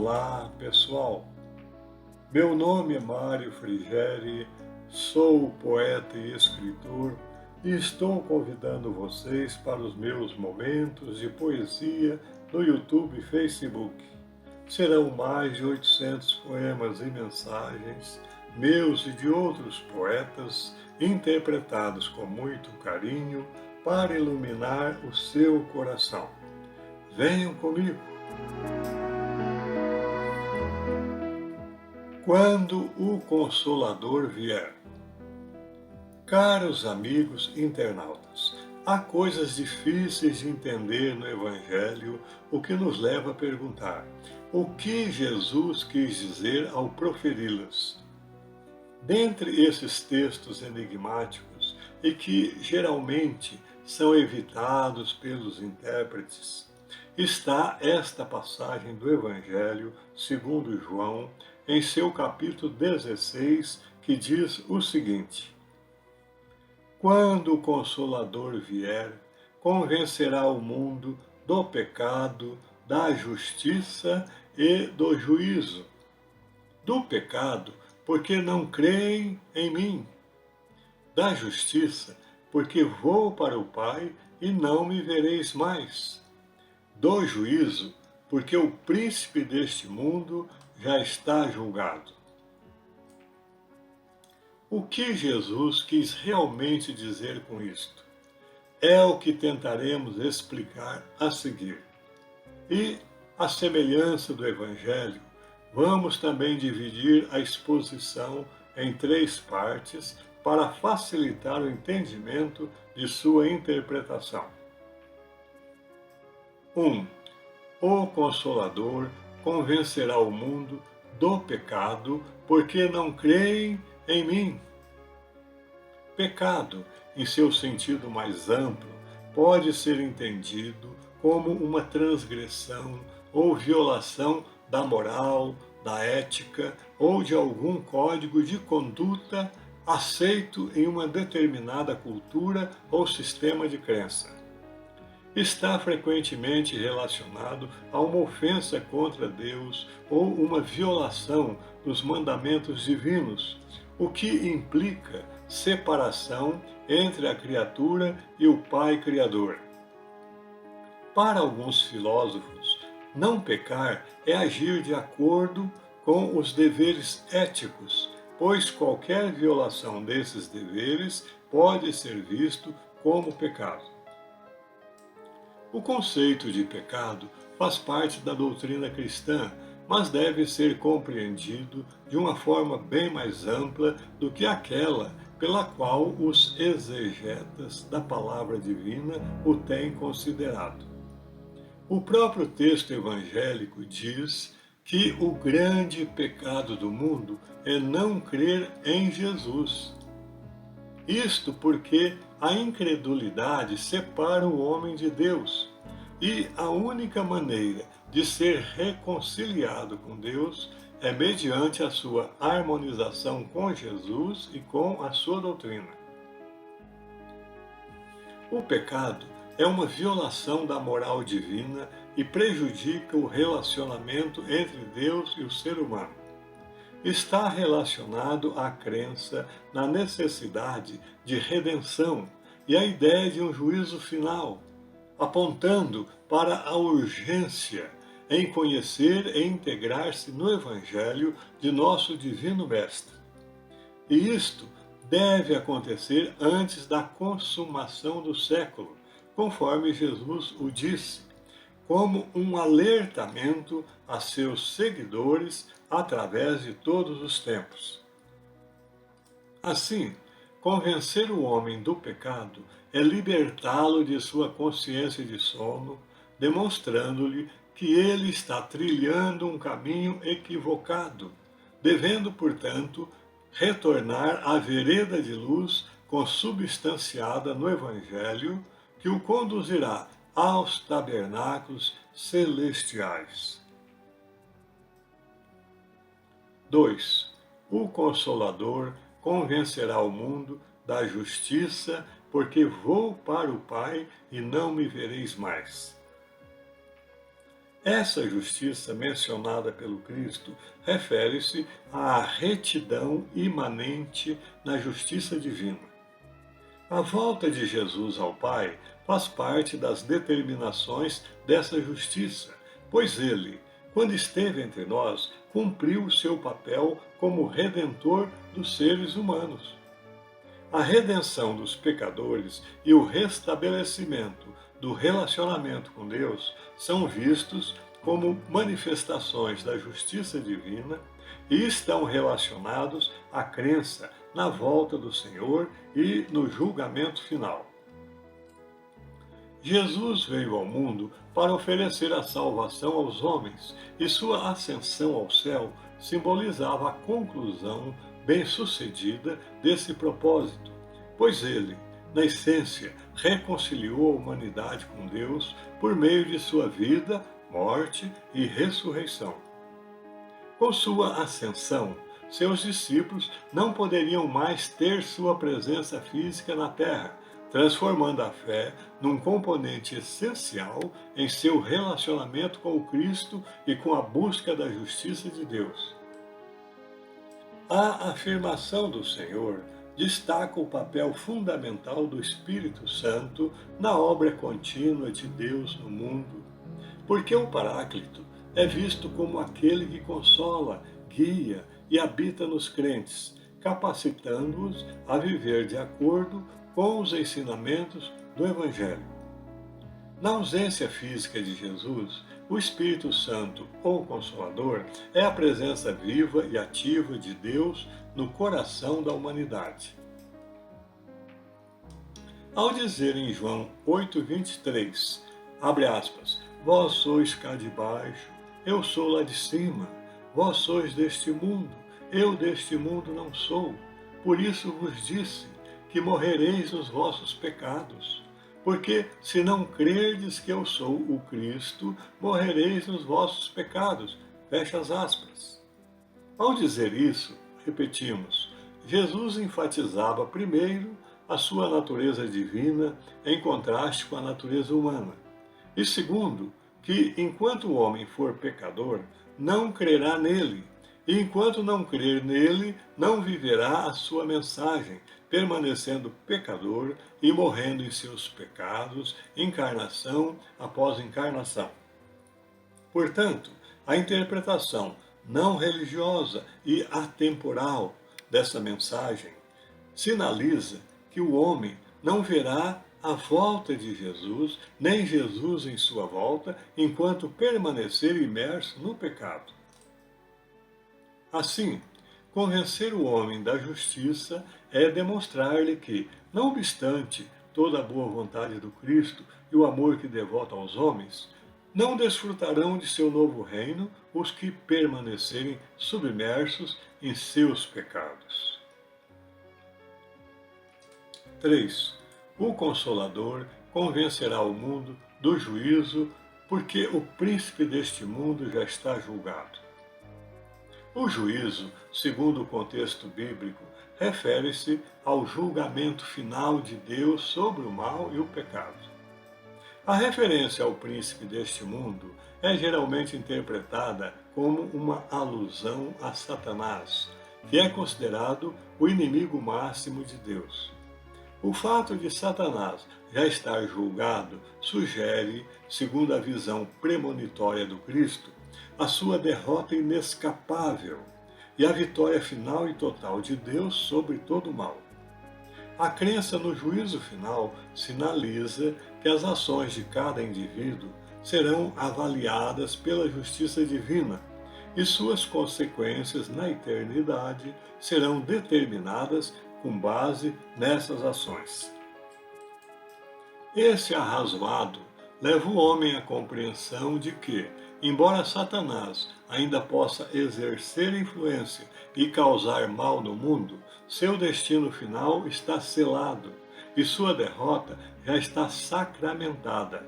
Olá, pessoal. Meu nome é Mário Frigeri, sou poeta e escritor e estou convidando vocês para os meus momentos de poesia no YouTube e Facebook. Serão mais de 800 poemas e mensagens, meus e de outros poetas, interpretados com muito carinho para iluminar o seu coração. Venham comigo! Quando o Consolador vier. Caros amigos internautas, há coisas difíceis de entender no Evangelho, o que nos leva a perguntar: o que Jesus quis dizer ao proferi-las? Dentre esses textos enigmáticos e que geralmente são evitados pelos intérpretes, está esta passagem do Evangelho segundo João, em seu capítulo 16, que diz o seguinte: quando o Consolador vier, convencerá o mundo do pecado, da justiça e do juízo. Do pecado, porque não creem em mim. Da justiça, porque vou para o Pai e não me vereis mais. Do juízo, porque o príncipe deste mundo já está julgado. O que Jesus quis realmente dizer com isto? É o que tentaremos explicar a seguir. E, à semelhança do Evangelho, vamos também dividir a exposição em 3 partes para facilitar o entendimento de sua interpretação. 1. O Consolador convencerá o mundo do pecado porque não creem em mim. Pecado, em seu sentido mais amplo, pode ser entendido como uma transgressão ou violação da moral, da ética ou de algum código de conduta aceito em uma determinada cultura ou sistema de crença. Está frequentemente relacionado a uma ofensa contra Deus ou uma violação dos mandamentos divinos, o que implica separação entre a criatura e o Pai Criador. Para alguns filósofos, não pecar é agir de acordo com os deveres éticos, pois qualquer violação desses deveres pode ser visto como pecado. O conceito de pecado faz parte da doutrina cristã, mas deve ser compreendido de uma forma bem mais ampla do que aquela pela qual os exegetas da palavra divina o têm considerado. O próprio texto evangélico diz que o grande pecado do mundo é não crer em Jesus. Isto porque a incredulidade separa o homem de Deus, e a única maneira de ser reconciliado com Deus é mediante a sua harmonização com Jesus e com a sua doutrina. O pecado é uma violação da moral divina e prejudica o relacionamento entre Deus e o ser humano. Está relacionado à crença na necessidade de redenção e à ideia de um juízo final, apontando para a urgência em conhecer e integrar-se no Evangelho de nosso Divino Mestre. E isto deve acontecer antes da consumação do século, conforme Jesus o disse, como um alertamento a seus seguidores através de todos os tempos. Assim, convencer o homem do pecado é libertá-lo de sua consciência de sono, demonstrando-lhe que ele está trilhando um caminho equivocado, devendo, portanto, retornar à vereda de luz consubstanciada no Evangelho, que o conduzirá aos tabernáculos celestiais. 2. O Consolador convencerá o mundo da justiça, porque vou para o Pai e não me vereis mais. Essa justiça mencionada pelo Cristo refere-se à retidão imanente na justiça divina. A volta de Jesus ao Pai faz parte das determinações dessa justiça, pois ele, quando esteve entre nós, cumpriu o seu papel como redentor dos seres humanos. A redenção dos pecadores e o restabelecimento do relacionamento com Deus são vistos como manifestações da justiça divina e estão relacionados à crença na volta do Senhor e no julgamento final. Jesus veio ao mundo para oferecer a salvação aos homens e sua ascensão ao céu simbolizava a conclusão bem-sucedida desse propósito, pois ele, na essência, reconciliou a humanidade com Deus por meio de sua vida, morte e ressurreição. Com sua ascensão, seus discípulos não poderiam mais ter sua presença física na Terra, transformando a fé num componente essencial em seu relacionamento com o Cristo e com a busca da justiça de Deus. A afirmação do Senhor destaca o papel fundamental do Espírito Santo na obra contínua de Deus no mundo, porque o Paráclito é visto como aquele que consola, guia e habita nos crentes, capacitando-os a viver de acordo com os ensinamentos do Evangelho. Na ausência física de Jesus, o Espírito Santo, ou Consolador, é a presença viva e ativa de Deus no coração da humanidade. Ao dizer em João 8,23, abre aspas, vós sois cá de baixo, eu sou lá de cima, vós sois deste mundo, eu deste mundo não sou, por isso vos disse que morrereis nos vossos pecados. Porque se não crerdes que eu sou o Cristo, morrereis nos vossos pecados. Fecha as aspas. Ao dizer isso, repetimos, Jesus enfatizava primeiro a sua natureza divina em contraste com a natureza humana. E segundo, que enquanto o homem for pecador, não crerá nele. E enquanto não crer nele, não viverá a sua mensagem, permanecendo pecador e morrendo em seus pecados, encarnação após encarnação. Portanto, a interpretação não religiosa e atemporal dessa mensagem sinaliza que o homem não verá a volta de Jesus, nem Jesus em sua volta, enquanto permanecer imerso no pecado. Assim, convencer o homem da justiça é demonstrar-lhe que, não obstante toda a boa vontade do Cristo e o amor que devota aos homens, não desfrutarão de seu novo reino os que permanecerem submersos em seus pecados. 3. O Consolador convencerá o mundo do juízo, porque o príncipe deste mundo já está julgado. O juízo, segundo o contexto bíblico, refere-se ao julgamento final de Deus sobre o mal e o pecado. A referência ao príncipe deste mundo é geralmente interpretada como uma alusão a Satanás, que é considerado o inimigo máximo de Deus. O fato de Satanás já estar julgado sugere, segundo a visão premonitória do Cristo, a sua derrota inescapável e a vitória final e total de Deus sobre todo o mal. A crença no juízo final sinaliza que as ações de cada indivíduo serão avaliadas pela justiça divina e suas consequências na eternidade serão determinadas com base nessas ações. Esse arrazoado leva o homem à compreensão de que, embora Satanás ainda possa exercer influência e causar mal no mundo, seu destino final está selado e sua derrota já está sacramentada.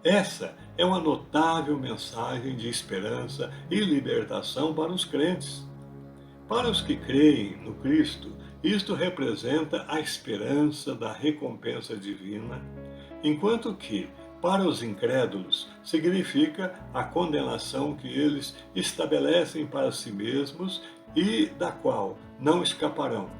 Essa é uma notável mensagem de esperança e libertação para os crentes. Para os que creem no Cristo, isto representa a esperança da recompensa divina, enquanto que, Para os incrédulos, significa a condenação que eles estabelecem para si mesmos e da qual não escaparão.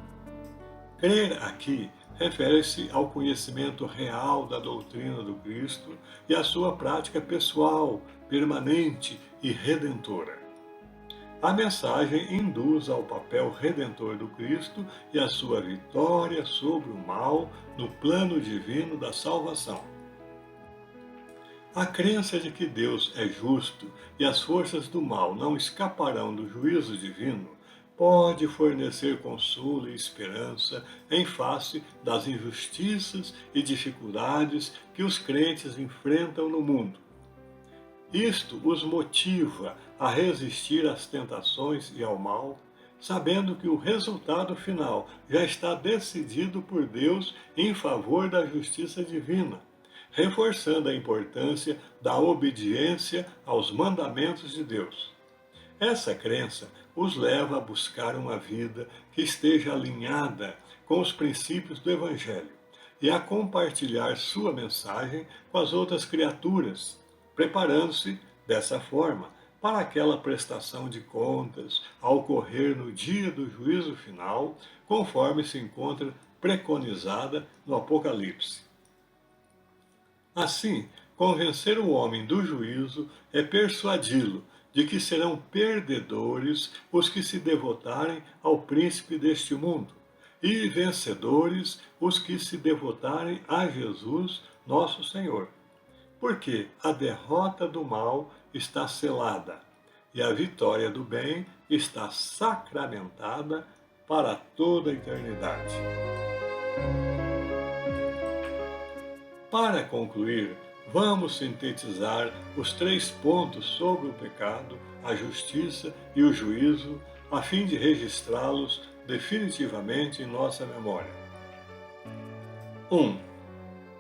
Crer aqui refere-se ao conhecimento real da doutrina do Cristo e à sua prática pessoal, permanente e redentora. A mensagem induz ao papel redentor do Cristo e à sua vitória sobre o mal no plano divino da salvação. A crença de que Deus é justo e as forças do mal não escaparão do juízo divino pode fornecer consolo e esperança em face das injustiças e dificuldades que os crentes enfrentam no mundo. Isto os motiva a resistir às tentações e ao mal, sabendo que o resultado final já está decidido por Deus em favor da justiça divina, reforçando a importância da obediência aos mandamentos de Deus. Essa crença os leva a buscar uma vida que esteja alinhada com os princípios do Evangelho e a compartilhar sua mensagem com as outras criaturas, preparando-se, dessa forma, para aquela prestação de contas a ocorrer no dia do juízo final, conforme se encontra preconizada no Apocalipse. Assim, convencer o homem do juízo é persuadi-lo de que serão perdedores os que se devotarem ao príncipe deste mundo, e vencedores os que se devotarem a Jesus, nosso Senhor. Porque a derrota do mal está selada e a vitória do bem está sacramentada para toda a eternidade. Para concluir, vamos sintetizar os 3 pontos sobre o pecado, a justiça e o juízo, a fim de registrá-los definitivamente em nossa memória. 1.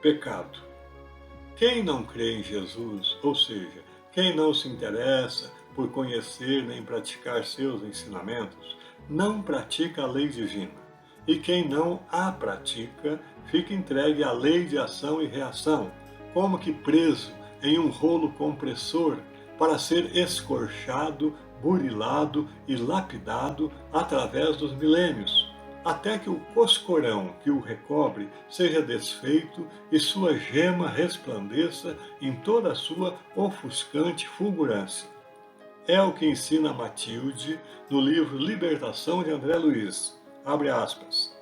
Pecado. Quem não crê em Jesus, ou seja, quem não se interessa por conhecer nem praticar seus ensinamentos, não pratica a lei divina. E quem não a pratica, fica entregue à lei de ação e reação, como que preso em um rolo compressor para ser escorchado, burilado e lapidado através dos milênios, até que o coscorão que o recobre seja desfeito e sua gema resplandeça em toda a sua ofuscante fulgurância. É o que ensina Matilde no livro Libertação de André Luiz. Abre aspas.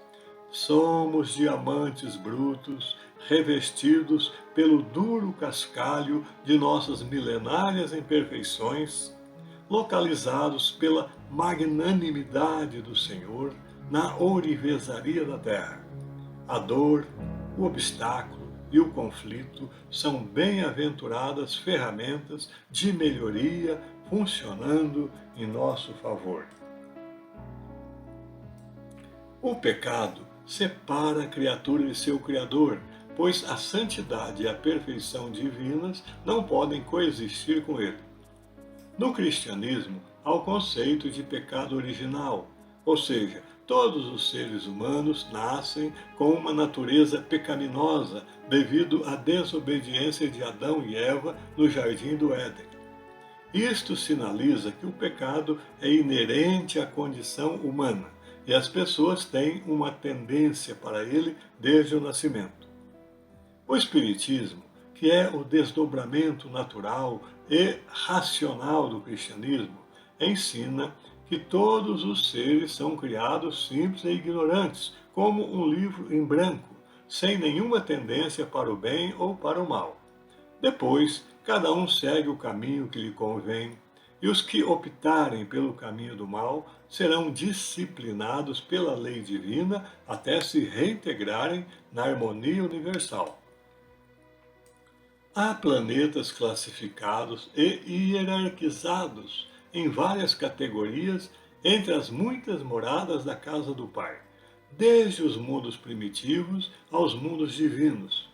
Somos diamantes brutos, revestidos pelo duro cascalho de nossas milenárias imperfeições, localizados pela magnanimidade do Senhor na ourivesaria da terra. A dor, o obstáculo e o conflito são bem-aventuradas ferramentas de melhoria funcionando em nosso favor. O pecado separa a criatura de seu Criador, pois a santidade e a perfeição divinas não podem coexistir com ele. No cristianismo, há o conceito de pecado original, ou seja, todos os seres humanos nascem com uma natureza pecaminosa devido à desobediência de Adão e Eva no Jardim do Éden. Isto sinaliza que o pecado é inerente à condição humana e as pessoas têm uma tendência para ele desde o nascimento. O Espiritismo, que é o desdobramento natural e racional do cristianismo, ensina que todos os seres são criados simples e ignorantes, como um livro em branco, sem nenhuma tendência para o bem ou para o mal. Depois, cada um segue o caminho que lhe convém, e os que optarem pelo caminho do mal serão disciplinados pela lei divina até se reintegrarem na harmonia universal. Há planetas classificados e hierarquizados em várias categorias entre as muitas moradas da casa do Pai, desde os mundos primitivos aos mundos divinos.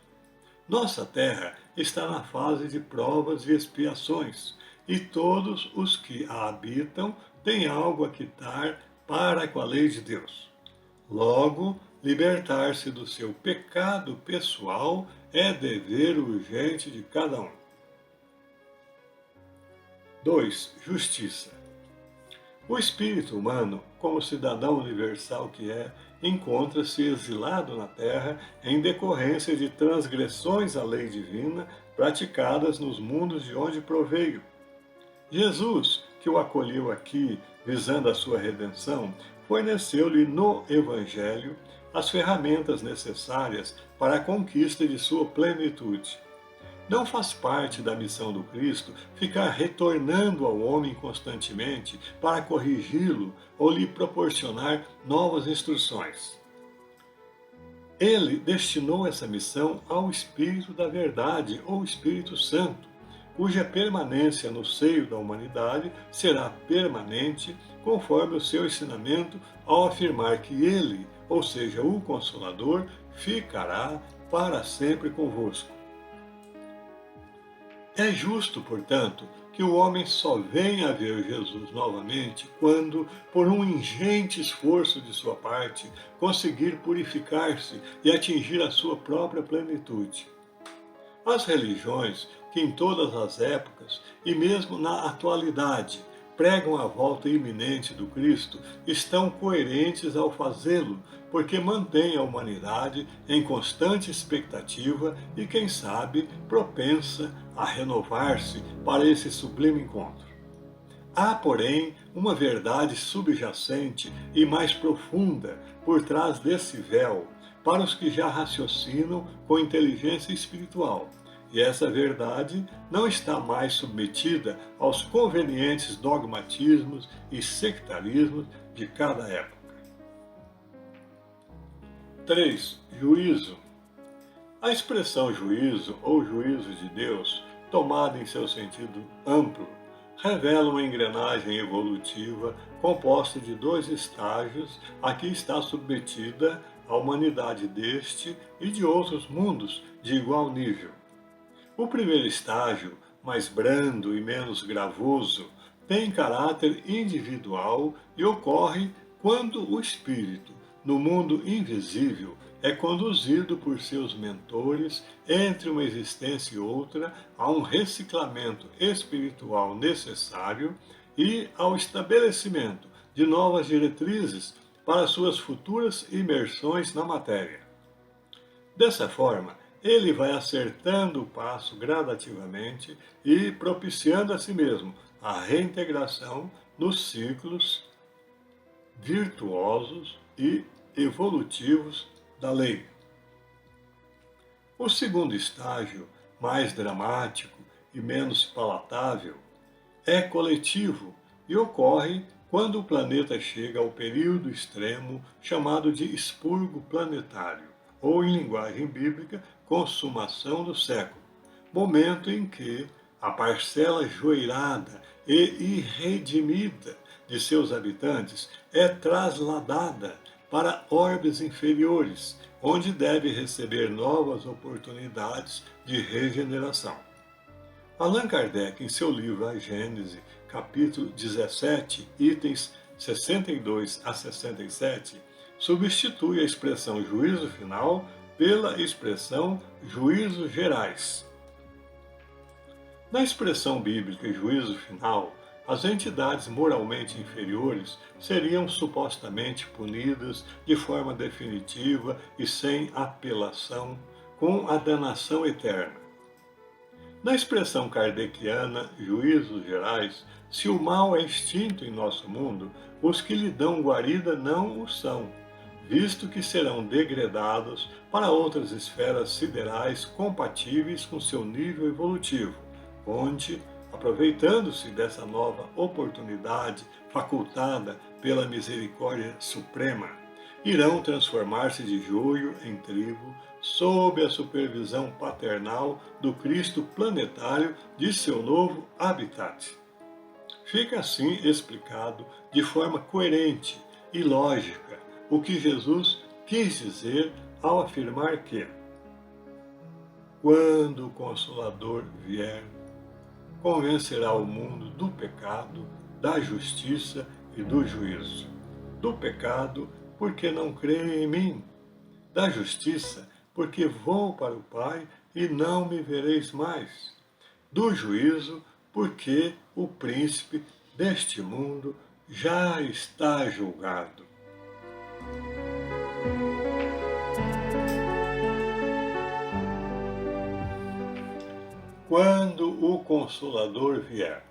Nossa Terra está na fase de provas e expiações, e todos os que a habitam têm algo a quitar para com a lei de Deus. Logo, libertar-se do seu pecado pessoal é dever urgente de cada um. 2. Justiça. O espírito humano, como cidadão universal que é, encontra-se exilado na Terra em decorrência de transgressões à lei divina praticadas nos mundos de onde proveio. Jesus, que o acolheu aqui visando a sua redenção, forneceu-lhe no Evangelho as ferramentas necessárias para a conquista de sua plenitude. Não faz parte da missão do Cristo ficar retornando ao homem constantemente para corrigi-lo ou lhe proporcionar novas instruções. Ele destinou essa missão ao Espírito da Verdade, ou Espírito Santo, cuja permanência no seio da humanidade será permanente, conforme o seu ensinamento, ao afirmar que ele, ou seja, o Consolador, ficará para sempre convosco. É justo, portanto, que o homem só venha a ver Jesus novamente quando, por um ingente esforço de sua parte, conseguir purificar-se e atingir a sua própria plenitude. As religiões que em todas as épocas e mesmo na atualidade pregam a volta iminente do Cristo estão coerentes ao fazê-lo, porque mantêm a humanidade em constante expectativa e, quem sabe, propensa a renovar-se para esse sublime encontro. Há, porém, uma verdade subjacente e mais profunda por trás desse véu, para os que já raciocinam com inteligência espiritual. E essa verdade não está mais submetida aos convenientes dogmatismos e sectarismos de cada época. 3. Juízo. A expressão juízo ou juízo de Deus, tomada em seu sentido amplo, revela uma engrenagem evolutiva composta de 2 estágios a que está submetida a humanidade deste e de outros mundos de igual nível. O primeiro estágio, mais brando e menos gravoso, tem caráter individual e ocorre quando o espírito, no mundo invisível, é conduzido por seus mentores entre uma existência e outra a um reciclamento espiritual necessário e ao estabelecimento de novas diretrizes para suas futuras imersões na matéria. Dessa forma, ele vai acertando o passo gradativamente e propiciando a si mesmo a reintegração nos ciclos virtuosos e evolutivos da lei. O segundo estágio, mais dramático e menos palatável, é coletivo e ocorre quando o planeta chega ao período extremo chamado de expurgo planetário, ou em linguagem bíblica, consumação do século, momento em que a parcela joirada e irredimida de seus habitantes é trasladada para orbes inferiores, onde deve receber novas oportunidades de regeneração. Allan Kardec, em seu livro A Gênese, capítulo 17, itens 62 a 67, substitui a expressão juízo final pela expressão juízos gerais. Na expressão bíblica juízo final, as entidades moralmente inferiores seriam supostamente punidas de forma definitiva e sem apelação, com a danação eterna. Na expressão kardeciana, juízos gerais, se o mal é extinto em nosso mundo, os que lhe dão guarida não o são, visto que serão degradados para outras esferas siderais compatíveis com seu nível evolutivo, onde, aproveitando-se dessa nova oportunidade facultada pela misericórdia suprema, irão transformar-se de joio em trigo, sob a supervisão paternal do Cristo planetário de seu novo habitat. Fica assim explicado de forma coerente e lógica o que Jesus quis dizer ao afirmar que, quando o Consolador vier, convencerá o mundo do pecado, da justiça e do juízo. Do pecado, porque não creem em mim. Da justiça, porque vou para o Pai e não me vereis mais. Do juízo, porque o príncipe deste mundo já está julgado. Quando o Consolador vier.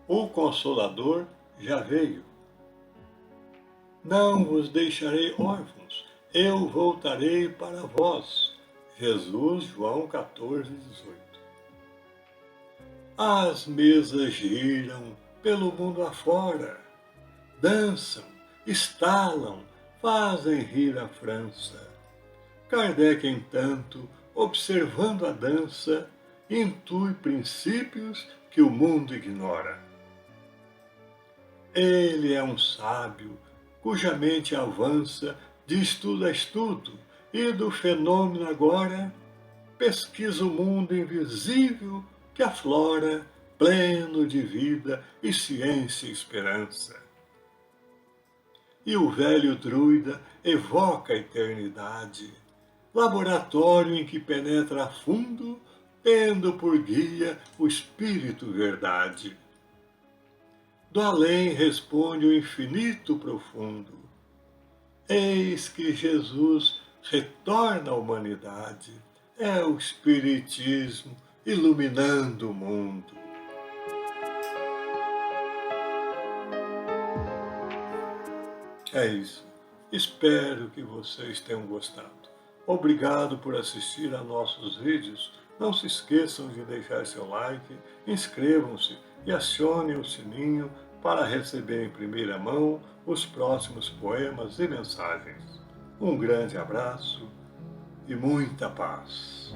O Consolador já veio. Não vos deixarei órfãos, eu voltarei para vós. Jesus, João 14, 18. As mesas giram pelo mundo afora, dançam, estalam, fazem rir a França. Kardec, entanto, observando a dança, intui princípios que o mundo ignora. Ele é um sábio, cuja mente avança de estudo a estudo, e do fenômeno agora pesquisa o mundo invisível que aflora, pleno de vida e ciência e esperança. E o velho druida evoca a eternidade, laboratório em que penetra a fundo, tendo por guia o Espírito Verdade. Do além responde o infinito profundo. Eis que Jesus retorna à humanidade. É o Espiritismo iluminando o mundo. É isso. Espero que vocês tenham gostado. Obrigado por assistir a nossos vídeos. Não se esqueçam de deixar seu like, inscrevam-se e acionem o sininho para receber em primeira mão os próximos poemas e mensagens. Um grande abraço e muita paz.